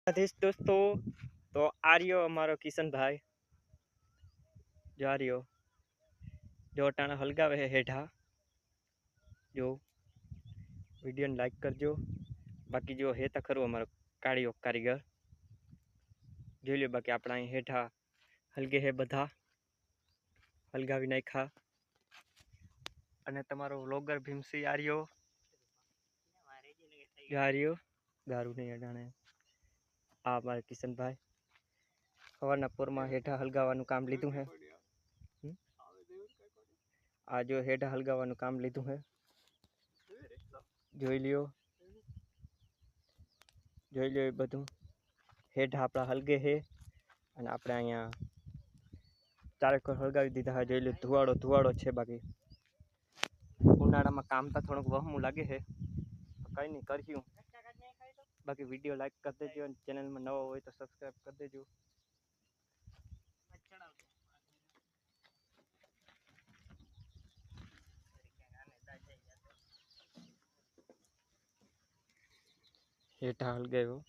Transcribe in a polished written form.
आदेश दोस्तों, तो आ रहियो अमारो किशन भाई जो आ रहियो जो अटाणा हलगावे है हेठा जो वीडियो ने लाइक करजो। बाकी जो है तो खरू अमारो काळियो कारीगर જોઈ લ્યો। બાકી આપણા અહીં હેઠા હલગે હે બધા હલગાવી નાખ્યા અને તમારો વ્લોગર ભીમસી આર્યો ગાર્યો ગારું નહીં અડાણે આ મારા કિશનભાઈ સવારના પોરમાં હેઠા હલગાવાનું કામ લીધું હે। આ જો હેઠા હલગાવાનું કામ લીધું હે જોઈ લ્યો એ બધું હેઠા આપણા હલગે હે અને આપણે અહીંયા ચારેક હળગાવી દીધા હે। જોઈ લો ધુવાડો છે। બાકી ઉનાળામાં કામ તો થોડુંક વહમું લાગે છે, કંઈ નહીં કર્યું। બાકી વિડીયો લાઈક કરી દેજો અને ચેનલમાં નવો હોય તો સબસ્ક્રાઈબ કરી દેજો। હેઠા હલગાવ્યો